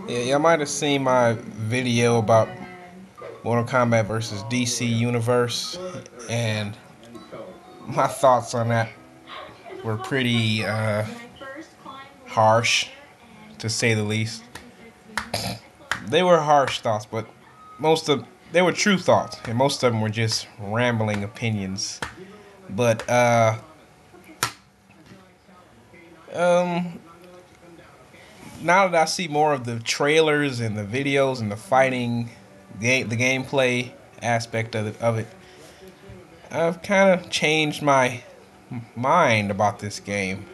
Yeah, y'all might have seen my video about Mortal Kombat versus DC Universe, and my thoughts on that were pretty harsh, to say the least. They were harsh thoughts, but most of they were true thoughts, and most of them were just rambling opinions. But um, now that I see more of the trailers and the videos and the fighting, the gameplay aspect of it, I've kind of changed my mind about this game.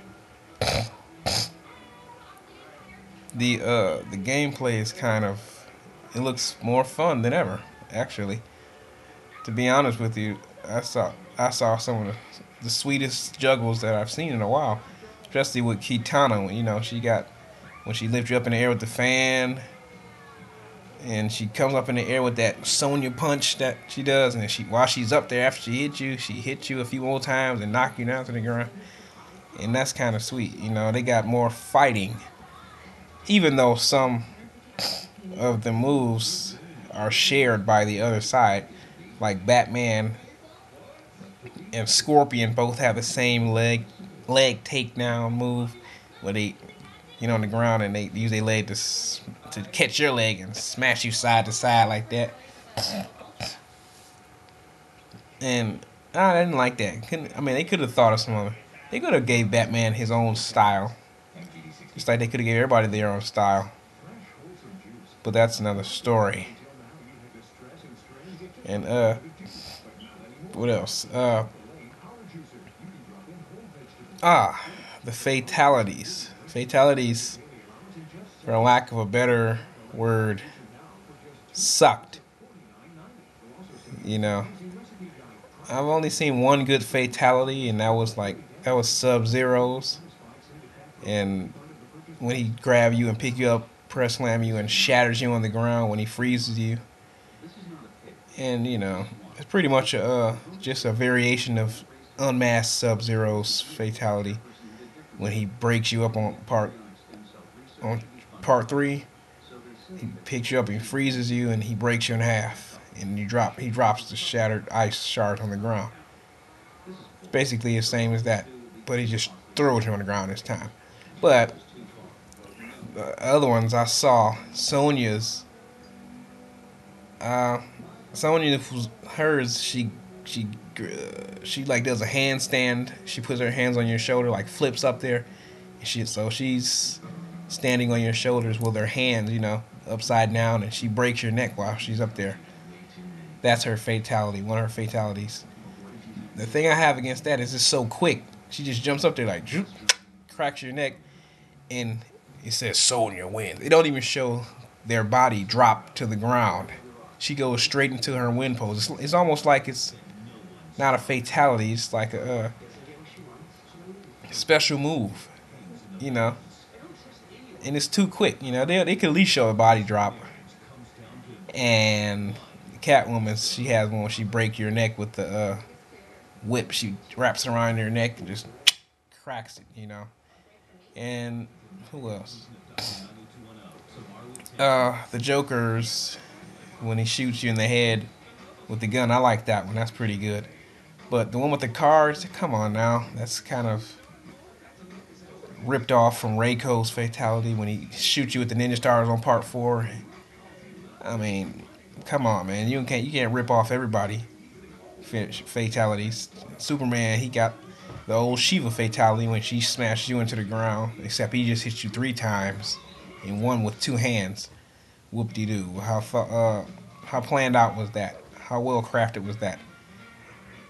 The gameplay is kind of, it looks more fun than ever, actually. To be honest with you, I saw some of the sweetest juggles that I've seen in a while, especially with Kitana. She got when she lifts you up in the air with the fan, and she comes up in the air with that Sonya punch that she does, and then while she's up there after she hits you a few more times and knock you down to the ground, and that's kind of sweet. They got more fighting, even though some of the moves are shared by the other side. Like Batman and Scorpion both have the same leg takedown move, where they on the ground and they use their leg to catch your leg and smash you side to side like that. And I didn't like that. They could have thought of some other. They could have gave Batman his own style, just like they could have gave everybody their own style. But that's another story. And what else? The fatalities. Fatalities, for lack of a better word, sucked. You know, I've only seen one good fatality, and that was Sub Zero's. And when he grabs you and pick you up, press slam you, and shatters you on the ground when he freezes you. And it's pretty much just a variation of unmasked Sub Zero's fatality when he breaks you up on part three. He picks you up, he freezes you, and he breaks you in half, and He drops the shattered ice shard on the ground. It's basically the same as that, but he just throws you on the ground this time. But the other ones I saw, uh, Sonya was hers. She like does a handstand. She puts her hands on your shoulder, like flips up there, and she's standing on your shoulders with her hands, upside down, and she breaks your neck while she's up there. That's her fatality. One of her fatalities. The thing I have against that is it's so quick. She just jumps up there like, cracks your neck, and it says Sonya wins. It don't even show their body drop to the ground. She goes straight into her win pose. It's almost like it's not a fatality. It's like a special move, you know. And it's too quick. They could at least show a body drop. And Catwoman, she has one where she breaks your neck with the whip. She wraps it around your neck and just cracks it. And who else? The Joker's, when he shoots you in the head with the gun. I like that one. That's pretty good. But the one with the cars, come on now. That's kind of ripped off from Reiko's fatality when he shoots you with the ninja stars on part 4. I mean, come on, man. You can't rip off everybody fatalities. Superman, he got the old Shiva fatality when she smashed you into the ground, except he just hit you 3 times and one with 2 hands. Whoop de doo. How planned out was that? How well crafted was that?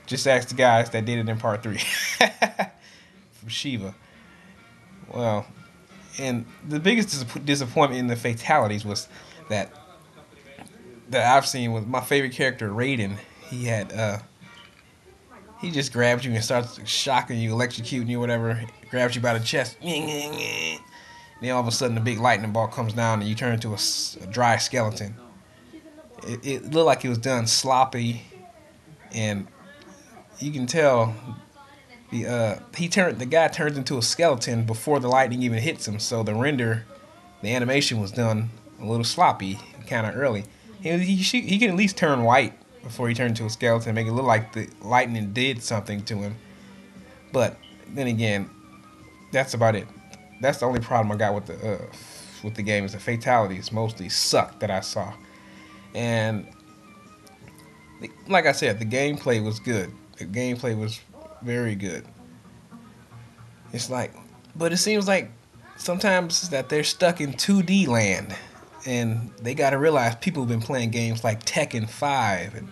Just ask the guys that did it in part 3 from Shiva. Well, and the biggest disappointment in the fatalities was that I've seen with my favorite character, Raiden. He just grabs you and starts shocking you, electrocuting you, whatever. Grabs you by the chest. Then all of a sudden, the big lightning bolt comes down and you turn into a dry skeleton. It looked like it was done sloppy, and you can tell the guy turns into a skeleton before the lightning even hits him. So the animation was done a little sloppy, kind of early. He can at least turn white before he turned into a skeleton, make it look like the lightning did something to him. But then again, that's about it. That's the only problem I got with the game is the fatalities mostly suck that I saw. And like I said, the gameplay was good. The gameplay was very good. It's like, but it seems like sometimes that they're stuck in 2D land, and they got to realize people have been playing games like Tekken 5 and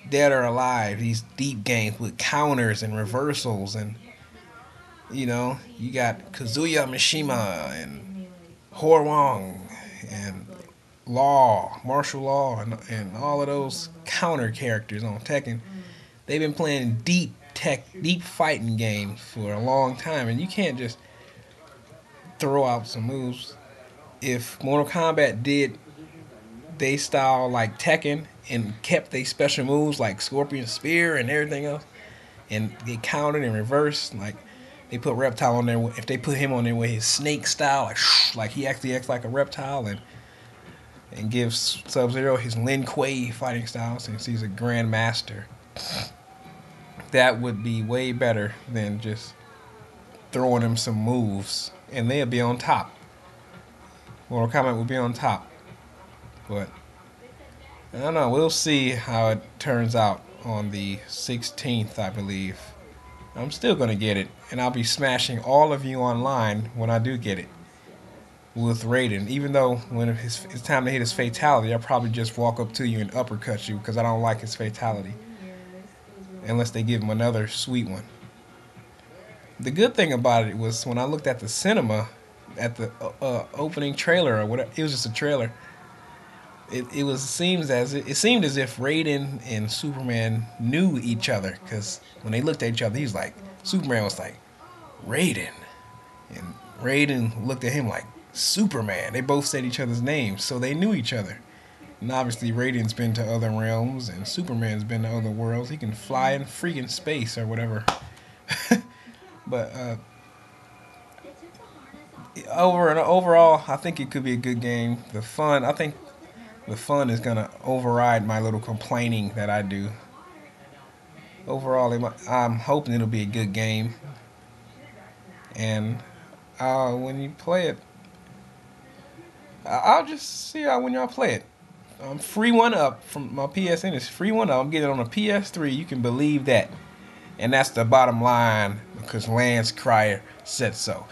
Dead or Alive, these deep games with counters and reversals, and you got Kazuya Mishima and Horwang and Martial Law, and all of those counter characters on Tekken. They've been playing deep fighting games for a long time, and you can't just throw out some moves. If Mortal Kombat did they style like Tekken and kept they special moves like Scorpion Spear and everything else, and they countered and reversed, like they put Reptile on there. If they put him on there with his snake style, like he actually acts like a reptile, and gives Sub-Zero his Lin Kuei fighting style since he's a Grand Master, that would be way better than just throwing him some moves and they'll be on top. Mortal Kombat will be on top. But I don't know. We'll see how it turns out on the 16th, I believe. I'm still going to get it, and I'll be smashing all of you online when I do get it with Raiden. Even though when it's time to hit his fatality, I'll probably just walk up to you and uppercut you because I don't like his fatality. Unless they give him another sweet one. The good thing about it was when I looked at the cinema, at the opening trailer or whatever, it was just a trailer. It seemed as if Raiden and Superman knew each other, because when they looked at each other, he was like, Superman was like, Raiden, and Raiden looked at him like Superman. They both said each other's names, so they knew each other. And obviously, Raiden's been to other realms, and Superman's been to other worlds. He can fly in freaking space or whatever. But overall, I think it could be a good game. I think the fun is gonna override my little complaining that I do. Overall, I'm hoping it'll be a good game. And when you play it, I'll just see how when y'all play it. Free one up from my PSN is free one up. I'm getting it on a PS3. You can believe that, and that's the bottom line because Lance Cryer said so.